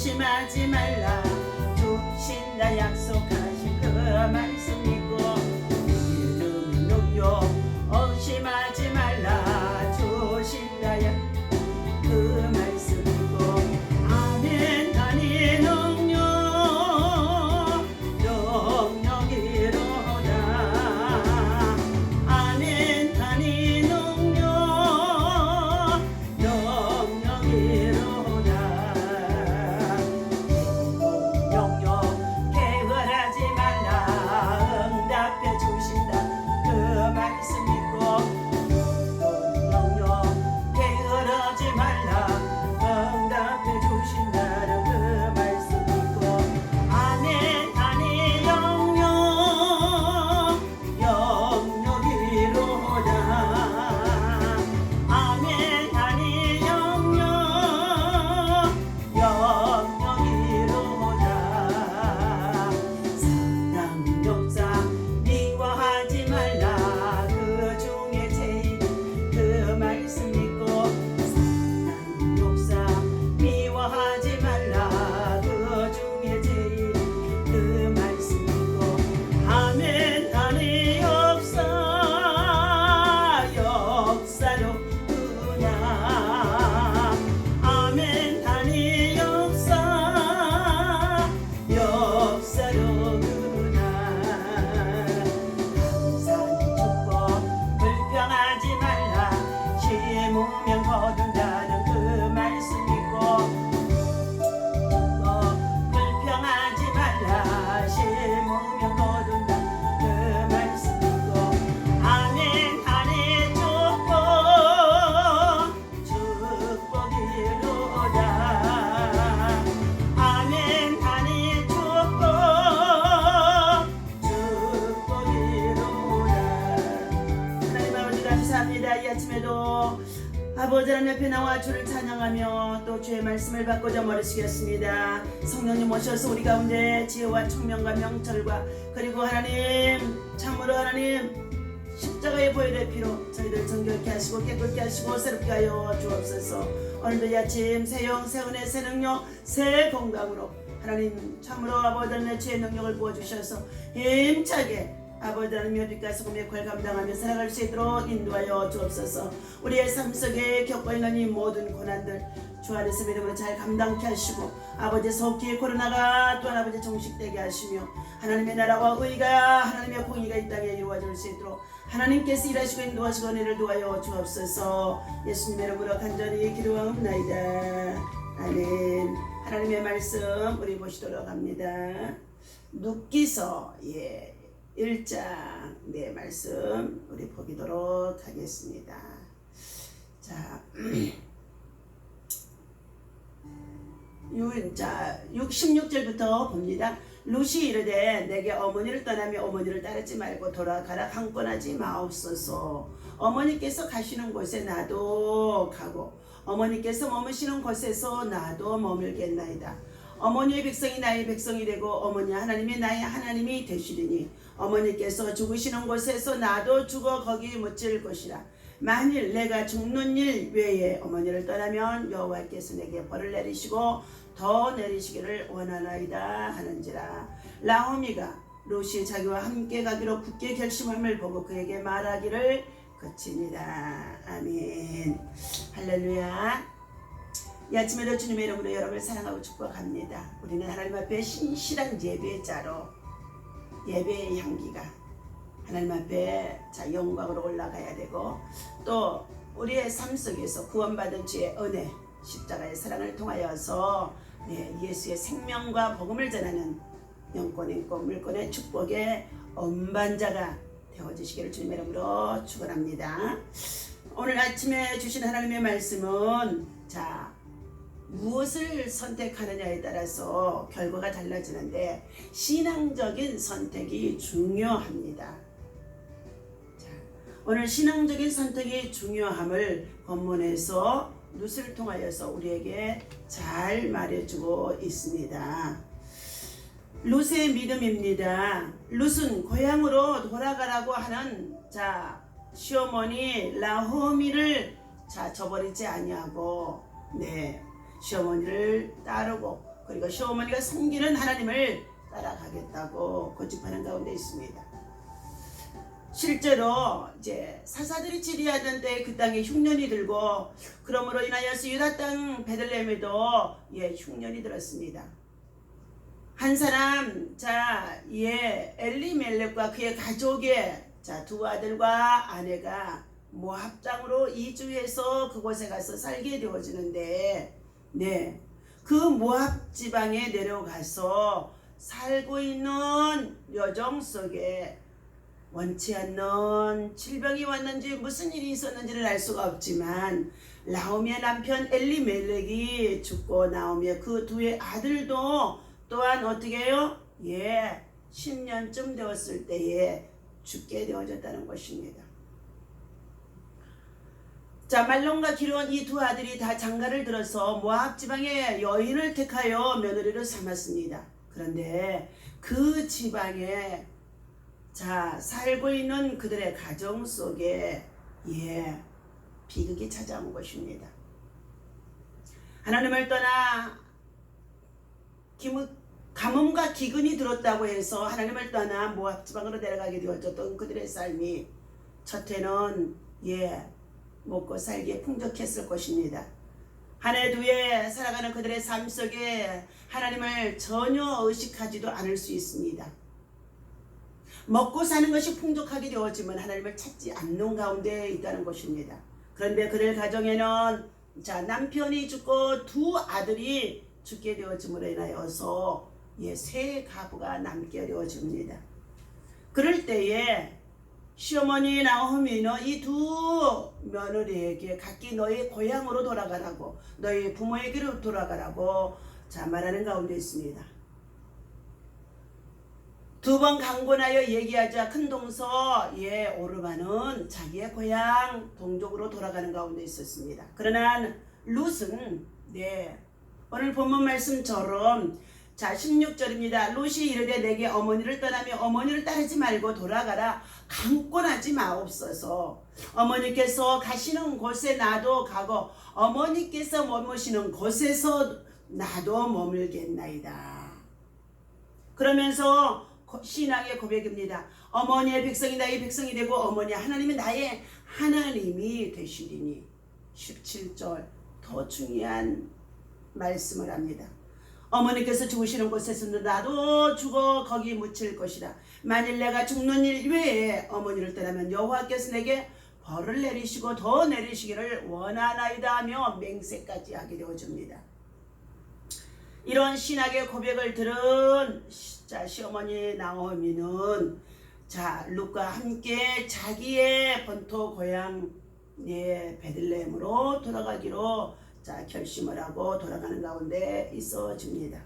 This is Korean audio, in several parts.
의심하지 말라 주신다 약속하신 그 말씀 믿고 이름이 누구요 의심하지 말라 주신다 그 말씀 믿고 아멘 하니 능력 영역이로다 아멘 하니 능력 영역이로다 영역 게을하지 말라 응답해 주신다 그 말씀 믿고 무명 거둔다는 그 말씀 믿고 불평하지 말라 심으면 거둔다 그 말씀 믿고 아멘 하니 축복이로다 아멘 하니 축복이로다. 하나님 아버지 감사합니다. 이 아침에도 아버지 하나님 옆에 나와 주를 찬양하며 또 주의 말씀을 받고자 모르시겠습니다. 성령님 오셔서 우리 가운데 지혜와 총명과 명철과 그리고 하나님 참으로 하나님 십자가의 보혈의 피로 저희들 정결케 하시고 깨끗게 하시고 새롭게 하여 주옵소서. 오늘도 이 아침 새 영, 새 은혜, 새 능력, 새 건강으로 하나님 참으로 아버지 하나님의 주의 능력을 부어주셔서 힘차게 아버지 하나님의 빛과 소금의 걸 감당하며 살아갈 수 있도록 인도하여 주옵소서. 우리의 삶 속에 겪고 있는 이 모든 고난들 주 안에서 믿음으로 잘 감당케 하시고 아버지 속히 코로나가 또한 아버지 종식되게 하시며 하나님의 나라와 의가 하나님의 공의가 이 땅에 이루어질 수 있도록 하나님께서 일하시고 인도하시고 은혜를 도와여 주옵소서. 예수님의 이름으로 간절히 기도하옵나이다. 아멘. 하나님의 말씀 우리 보시도록 합니다. 눕기서 1장 말씀 우리 보기도록 하겠습니다. 자, 16절부터 봅니다. 룻이 이르되 내게 어머니를 떠나며 어머니를 따르지 말고 돌아가라 강권하지 마옵소서. 어머니께서 가시는 곳에 나도 가고 어머니께서 머무시는 곳에서 나도 머물겠나이다. 어머니의 백성이 나의 백성이 되고 어머니 하나님이 나의 하나님이 되시리니 어머니께서 죽으시는 곳에서 나도 죽어 거기 묻힐 것이라. 만일 내가 죽는 일 외에 어머니를 떠나면 여호와께서 내게 벌을 내리시고 더 내리시기를 원하나이다 하는지라. 나오미가 룻이 자기와 함께 가기로 굳게 결심함을 보고 그에게 말하기를 그치니라. 아멘. 할렐루야. 이 아침에도 주님의 이름으로 여러분을 사랑하고 축복합니다. 우리는 하나님 앞에 신실한 예배의 자로 예배의 향기가 하나님 앞에 영광으로 올라가야 되고 또 우리의 삶 속에서 구원받은 주의 은혜 십자가의 사랑을 통하여서 예수의 생명과 복음을 전하는 영권의 있고 물권의 축복의 엄반자가 되어주시기를 주님의 이름으로 축원합니다. 오늘 아침에 주신 하나님의 말씀은 무엇을 선택하느냐에 따라서 결과가 달라지는데 신앙적인 선택이 중요합니다. 오늘 신앙적인 선택이 중요함을 본문에서 룻을 통하여서 우리에게 잘 말해주고 있습니다. 룻의 믿음입니다. 룻은 고향으로 돌아가라고 하는 시어머니 나오미를 저버리지 아니하고 시어머니를 따르고 그리고 시어머니가 섬기는 하나님을 따라가겠다고 고집하는 가운데 있습니다. 실제로 이제 사사들이 치리하던 때 그 땅에 흉년이 들고 그러므로 인하여서 유다 땅 베들레헴에도 흉년이 들었습니다. 한 사람 엘리멜렉과 그의 가족의 두 아들과 아내가 모압 땅으로 이주해서 그곳에 가서 살게 되어지는데 그 모압 지방에 내려가서 살고 있는 여정 속에 원치 않는 질병이 왔는지 무슨 일이 있었는지는 알 수가 없지만 나오미의 남편 엘리멜렉이 죽고 나오미의 그 두 아들도 또한 어떻게 해요? 10년쯤 되었을 때에 죽게 되어졌다는 것입니다. 말론과 기르온 이 두 아들이 다 장가를 들어서 모압 지방의 여인을 택하여 며느리로 삼았습니다. 그런데 그 지방에 살고 있는 그들의 가정 속에 비극이 찾아온 것입니다. 하나님을 떠나 가뭄과 기근이 들었다고 해서 하나님을 떠나 모압 지방으로 내려가게 되어졌던 그들의 삶이 첫해는 먹고 살기에 풍족했을 것입니다. 한 해 두 해 살아가는 그들의 삶 속에 하나님을 전혀 의식하지도 않을 수 있습니다. 먹고 사는 것이 풍족하게 되었지만 하나님을 찾지 않는 가운데 있다는 것입니다. 그런데 그들 가정에는 남편이 죽고 두 아들이 죽게 되어짐으로 인하여서 세 가부가 남게 되어집니다. 그럴 때에 시어머니 나오미는 이 두 며느리에게 각기 너희 고향으로 돌아가라고 너희 부모에게로 돌아가라고 말하는 가운데 있습니다. 두 번 강권하여 얘기하자 큰동서 오르바는 자기의 고향 동족으로 돌아가는 가운데 있었습니다. 그러나 룻은 오늘 본문 말씀처럼 16절입니다. 룻이 이르되 내게 어머니를 떠나며 어머니를 따르지 말고 돌아가라. 강권하지 마옵소서. 어머니께서 가시는 곳에 나도 가고 어머니께서 머무시는 곳에서 나도 머물겠나이다. 그러면서 신앙의 고백입니다. 어머니의 백성이 나의 백성이 되고 어머니 하나님이 나의 하나님이 되시리니. 17절 더 중요한 말씀을 합니다. 어머니께서 죽으시는 곳에서는 나도 죽어 거기 묻힐 것이라. 만일 내가 죽는 일 외에 어머니를 떠나면 여호와께서 내게 벌을 내리시고 더 내리시기를 원하나이다 하며 맹세까지 하게 되어줍니다. 이런 신학의 고백을 들은 시어머니 나오미는 룻과 함께 자기의 본토 고향 베들레헴으로 돌아가기로 결심을 하고 돌아가는 가운데 있어집니다.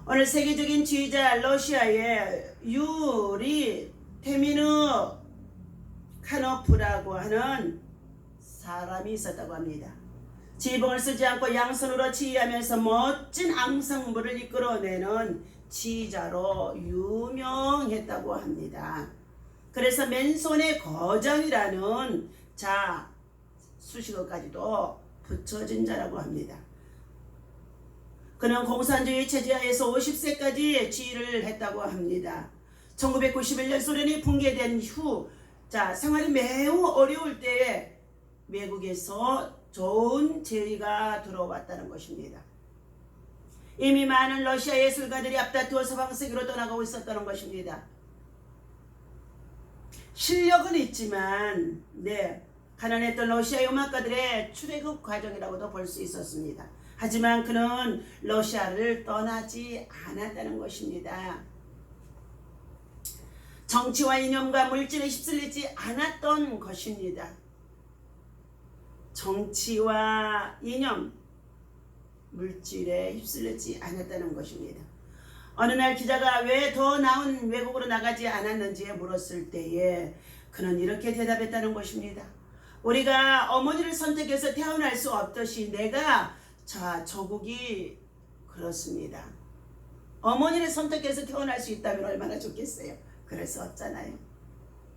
오늘 세계적인 지휘자 러시아의 유리 테미누 카노프라고 하는 사람이 있었다고 합니다. 지붕을 쓰지 않고 양손으로 지휘하면서 멋진 앙상블을 이끌어내는 지휘자로 유명했다고 합니다. 그래서 맨손의 거장이라는 수식어까지도 붙여진 자라고 합니다. 그는 공산주의 체제하에서 50세까지 지휘를 했다고 합니다. 1991년 소련이 붕괴된 후 생활이 매우 어려울 때 외국에서 좋은 재위가 들어왔다는 것입니다. 이미 많은 러시아 예술가들이 앞다투어 서방세계로 떠나가고 있었다는 것입니다. 실력은 있지만 가난했던 러시아 음악가들의 출애굽 과정이라고도 볼 수 있었습니다. 하지만 그는 러시아를 떠나지 않았다는 것입니다. 정치와 이념과 물질에 휩쓸리지 않았던 것입니다. 정치와 이념, 물질에 휩쓸리지 않았다는 것입니다. 어느 날 기자가 왜 더 나은 외국으로 나가지 않았는지 물었을 때에 그는 이렇게 대답했다는 것입니다. 우리가 어머니를 선택해서 태어날 수 없듯이 내가 조국이 그렇습니다. 어머니를 선택해서 태어날 수 있다면 얼마나 좋겠어요. 그래서 없잖아요.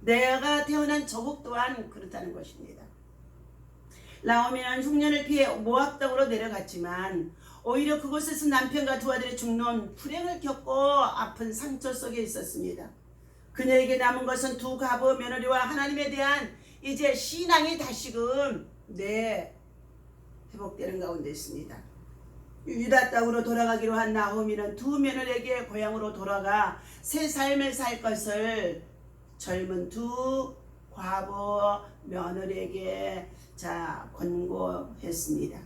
내가 태어난 조국 또한 그렇다는 것입니다. 나오미는 흉년을 피해 모압 땅으로 내려갔지만 오히려 그곳에서 남편과 두 아들의 죽는 불행을 겪고 아픈 상처 속에 있었습니다. 그녀에게 남은 것은 두 과부 며느리와 하나님에 대한 이제 신앙이 다시금 회복되는 가운데 있습니다. 유다 땅으로 돌아가기로 한 나오미는 두 며느리에게 고향으로 돌아가 새 삶을 살 것을 젊은 두 과부 며느리에게 권고했습니다.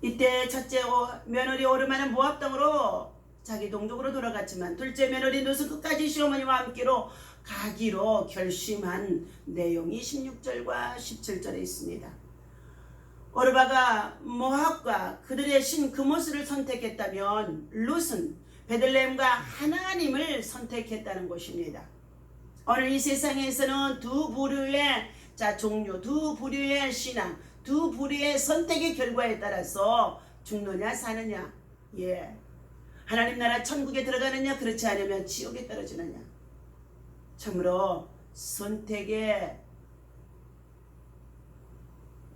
이때 첫째 며느리 오르마는 모압 땅으로 자기 동족으로 돌아갔지만 둘째 며느리 룻은 끝까지 시어머니와 함께로 가기로 결심한 내용이 16절과 17절에 있습니다. 오르바가 모압과 그들의 신 그모스를 선택했다면 룻은 베들레헴과 하나님을 선택했다는 것입니다. 오늘 이 세상에서는 두 부류의 종류, 두 부류의 신앙, 두 부류의 선택의 결과에 따라서 죽느냐 사느냐, 하나님 나라 천국에 들어가느냐 그렇지 않으면 지옥에 떨어지느냐, 참으로 선택의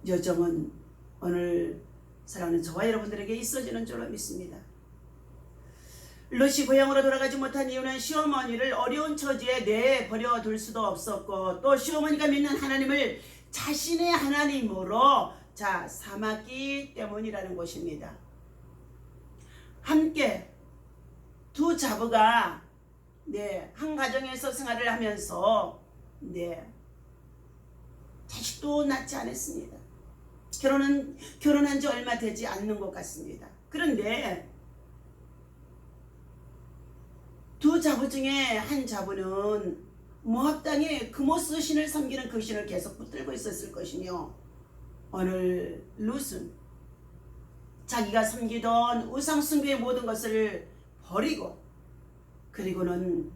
여정은 오늘 사랑하는 저와 여러분들에게 있어지는 줄로 믿습니다. 룻이 고향으로 돌아가지 못한 이유는 시어머니를 어려운 처지에 내버려둘 수도 없었고 또 시어머니가 믿는 하나님을 자신의 하나님으로 삼았기 때문이라는 것입니다. 함께 두 자부가 한 가정에서 생활을 하면서 자식도 낳지 않았습니다. 결혼한 지 얼마 되지 않는 것 같습니다. 그런데 두 자부 중에 한 자부는 모압 땅에 그모스 신을 섬기는 그 신을 계속 붙들고 있었을 것이며 오늘 룻은 자기가 섬기던 우상숭배의 모든 것을 버리고 그리고는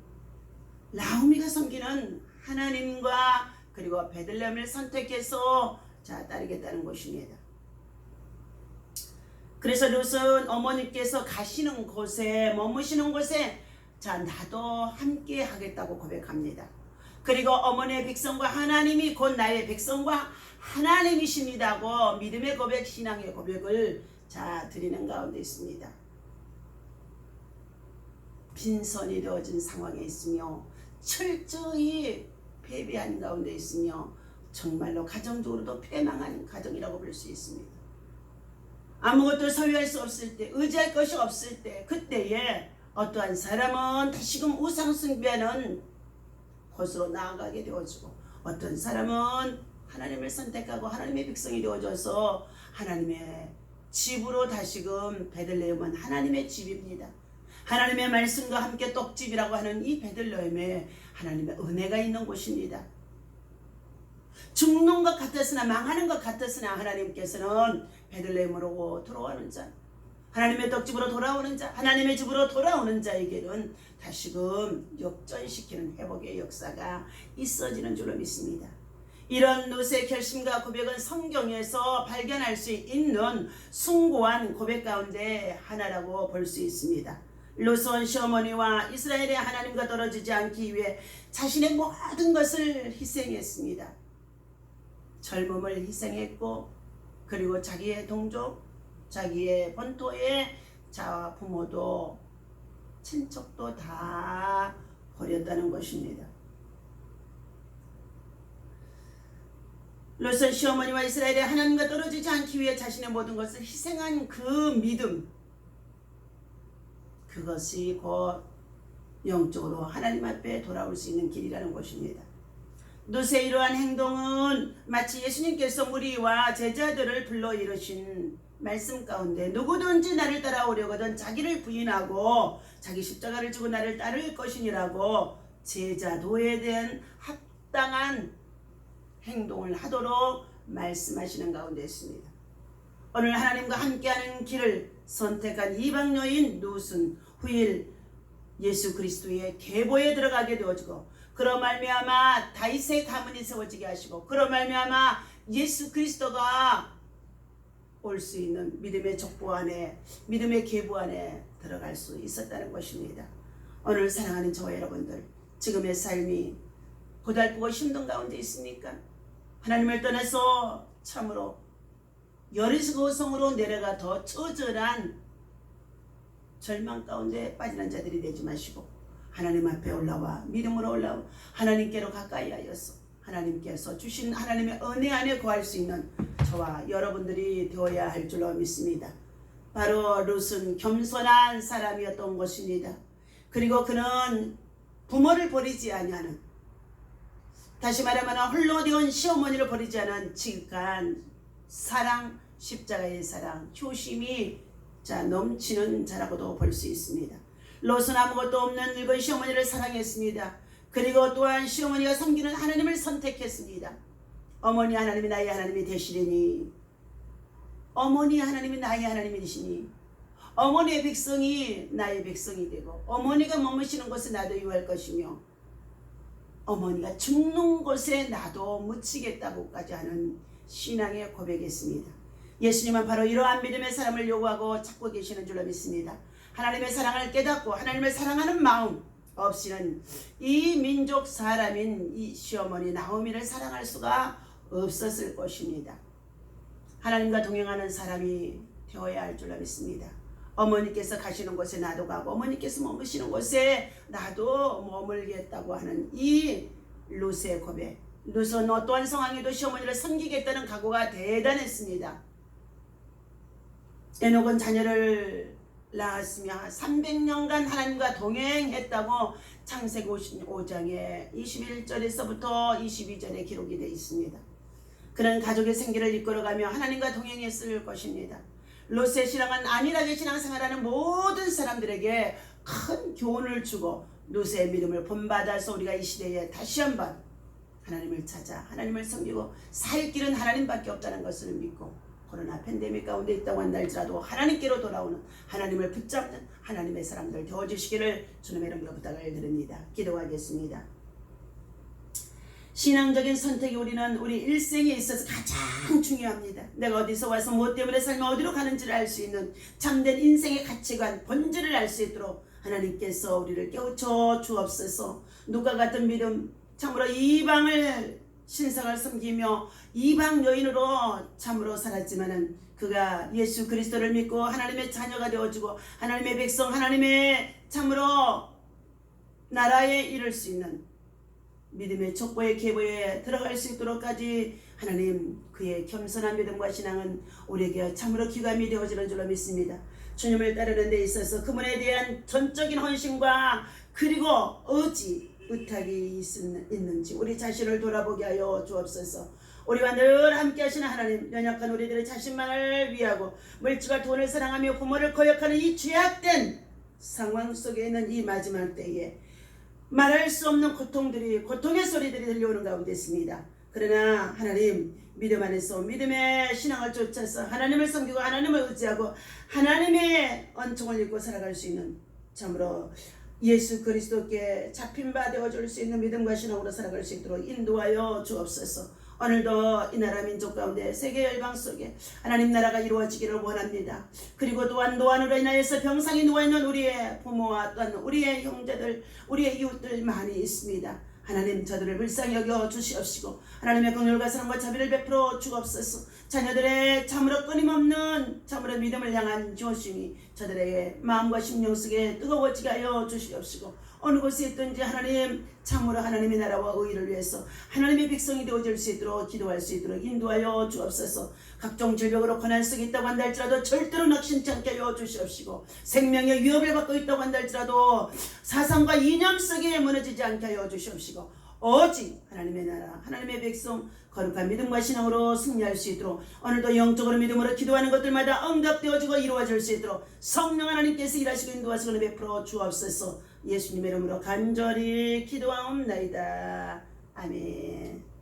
나오미가 섬기는 하나님과 그리고 베들레헴을 선택해서 따르겠다는 것입니다. 그래서 룻은 어머니께서 가시는 곳에 머무시는 곳에 나도 함께 하겠다고 고백합니다. 그리고 어머니의 백성과 하나님이 곧 나의 백성과 하나님이십니다고 믿음의 고백, 신앙의 고백을 드리는 가운데 있습니다. 빈손이 되어진 상황에 있으며 철저히 패배한 가운데 있으며 정말로 가정적으로도 패망한 가정이라고 볼 수 있습니다. 아무것도 소유할 수 없을 때, 의지할 것이 없을 때, 그때에 어떠한 사람은 다시금 우상숭배하는 곳으로 나아가게 되어지고 어떤 사람은 하나님을 선택하고 하나님의 백성이 되어져서 하나님의 집으로 다시금 베들레헴은 하나님의 집입니다. 하나님의 말씀과 함께 떡집이라고 하는 이 베들레헴에 하나님의 은혜가 있는 곳입니다. 죽는 것 같았으나 망하는 것 같았으나 하나님께서는 베들레헴으로 돌아오는 자, 하나님의 떡집으로 돌아오는 자, 하나님의 집으로 돌아오는 자에게는 다시금 역전시키는 회복의 역사가 있어지는 줄로 믿습니다. 이런 룻의 결심과 고백은 성경에서 발견할 수 있는 숭고한 고백 가운데 하나라고 볼 수 있습니다. 룻은 시어머니와 이스라엘의 하나님과 떨어지지 않기 위해 자신의 모든 것을 희생했습니다. 젊음을 희생했고 그리고 자기의 동족, 자기의 본토의 부모도 친척도 다 버렸다는 것입니다. 룻은 시어머니와 이스라엘의 하나님과 떨어지지 않기 위해 자신의 모든 것을 희생한 그 믿음, 그것이 곧 영적으로 하나님 앞에 돌아올 수 있는 길이라는 것입니다. 룻의 이러한 행동은 마치 예수님께서 무리와 제자들을 불러 이르신 말씀 가운데 누구든지 나를 따라오려거든 자기를 부인하고 자기 십자가를 지고 나를 따를 것이니라고 제자도에 대한 합당한 행동을 하도록 말씀하시는 가운데 있습니다. 오늘 하나님과 함께하는 길을 선택한 이방 여인 룻은 후일 예수 그리스도의 계보에 들어가게 되어지고 그로 말미암아 다윗의 가문이 세워지게 하시고 그로 말미암아 예수 그리스도가 올 수 있는 믿음의 족보 안에 믿음의 계보 안에 들어갈 수 있었다는 것입니다. 오늘 사랑하는 저와 여러분들 지금의 삶이 고달프고 힘든 가운데 있습니까? 하나님을 떠나서 참으로 여리고성으로 내려가 더 처절한 절망 가운데 빠지는 자들이 되지 마시고 하나님 앞에 올라와 믿음으로 올라와 하나님께로 가까이 하여서 하나님께서 주신 하나님의 은혜 안에 거할 수 있는 저와 여러분들이 되어야 할 줄로 믿습니다. 바로 룻은 겸손한 사람이었던 것입니다. 그리고 그는 부모를 버리지 아니하는, 다시 말하면 홀로 되온 시어머니를 버리지 않은 지극한 사랑, 십자가의 사랑, 효심이 넘치는 자라고도 볼 수 있습니다. 롯은 아무것도 없는 늙은 시어머니를 사랑했습니다. 그리고 또한 시어머니가 섬기는 하나님을 선택했습니다. 어머니 하나님이 나의 하나님이 되시리니, 어머니 하나님이 나의 하나님이 되시니, 어머니의 백성이 나의 백성이 되고 어머니가 머무시는 곳에 나도 유할 것이며 어머니가 죽는 곳에 나도 묻히겠다고까지 하는 신앙의 고백이었습니다. 예수님은 바로 이러한 믿음의 사람을 요구하고 찾고 계시는 줄로 믿습니다. 하나님의 사랑을 깨닫고 하나님을 사랑하는 마음 없이는 이 민족 사람인 이 시어머니 나오미를 사랑할 수가 없었을 것입니다. 하나님과 동행하는 사람이 되어야 할 줄로 믿습니다. 어머니께서 가시는 곳에 나도 가고 어머니께서 머무시는 곳에 나도 머물겠다고 하는 이 룻의 고백. 룻은 어떠한 상황에도 시어머니를 섬기겠다는 각오가 대단했습니다. 에녹은 자녀를 낳았으며 300년간 하나님과 동행했다고 창세기 55장에 21절에서부터 22절에 기록이 되어 있습니다. 그는 가족의 생계를 이끌어가며 하나님과 동행했을 것입니다. 롯의 신앙은 안일하게 신앙생활하는 모든 사람들에게 큰 교훈을 주고 롯의 믿음을 본받아서 우리가 이 시대에 다시 한번 하나님을 찾아 하나님을 섬기고 살 길은 하나님밖에 없다는 것을 믿고 코로나 팬데믹 가운데 있다고 한다 할지라도 하나님께로 돌아오는 하나님을 붙잡는 하나님의 사람들 되어주시기를 주님의 이름으로 부탁을 드립니다. 기도하겠습니다. 신앙적인 선택이 우리는 우리 일생에 있어서 가장 중요합니다. 내가 어디서 와서 무엇 때문에 살며 어디로 가는지를 알 수 있는 참된 인생의 가치관, 본질을 알 수 있도록 하나님께서 우리를 깨우쳐 주옵소서. 누가 같은 믿음, 참으로 이방을 신상을 섬기며 이방 여인으로 참으로 살았지만은 그가 예수 그리스도를 믿고 하나님의 자녀가 되어주고 하나님의 백성, 하나님의 참으로 나라에 이를 수 있는 믿음의 촉보의 계보에 들어갈 수 있도록까지 하나님 그의 겸손한 믿음과 신앙은 우리에게 참으로 귀감이 되어지는 줄로 믿습니다. 주님을 따르는 데 있어서 그분에 대한 전적인 헌신과 그리고 의지, 의탁이 있는지 우리 자신을 돌아보게 하여 주옵소서. 우리와 늘 함께 하시는 하나님, 연약한 우리들의 자신만을 위하고 물질과 돈을 사랑하며 부모를 거역하는 이 죄악된 상황 속에 있는 이 마지막 때에 말할 수 없는 고통의 소리들이 들려오는 가운데 있습니다. 그러나 하나님 믿음 안에서 믿음의 신앙을 쫓아서 하나님을 섬기고 하나님을 의지하고 하나님의 언총을 입고 살아갈 수 있는 참으로 예수 그리스도께 잡힌 바 되어줄 수 있는 믿음과 신앙으로 살아갈 수 있도록 인도하여 주옵소서. 오늘도 이 나라 민족 가운데 세계 열방 속에 하나님 나라가 이루어지기를 원합니다. 그리고 또한 노안으로 인하여서 병상에 누워있는 우리의 부모와 또한 우리의 형제들, 우리의 이웃들 많이 있습니다. 하나님 저들을 불쌍히 여겨 주시옵시고 하나님의 긍휼과 사랑과 자비를 베풀어 주옵소서. 자녀들의 참으로 끊임없는 참으로 믿음을 향한 조심이 저들의 마음과 심령 속에 뜨거워지게 하여 주시옵시고 어느 곳에 있든지 하나님 참으로 하나님의 나라와 의를 위해서 하나님의 백성이 되어질 수 있도록 기도할 수 있도록 인도하여 주옵소서. 각종 질병으로 고난 속에 있다고 한다 할지라도 절대로 낙심치 않게 하여 주시옵시고 생명의 위협을 받고 있다고 한다 할지라도 사상과 이념 속에 무너지지 않게 하여 주시옵시고 오직 하나님의 나라 하나님의 백성 거룩한 믿음과 신앙으로 승리할 수 있도록 오늘도 영적으로 믿음으로 기도하는 것들마다 응답되어지고 이루어질 수 있도록 성령 하나님께서 일하시고 인도하시고 은혜 베풀어 주옵소서. 예수님의 이름으로 간절히 기도하옵나이다. 아멘.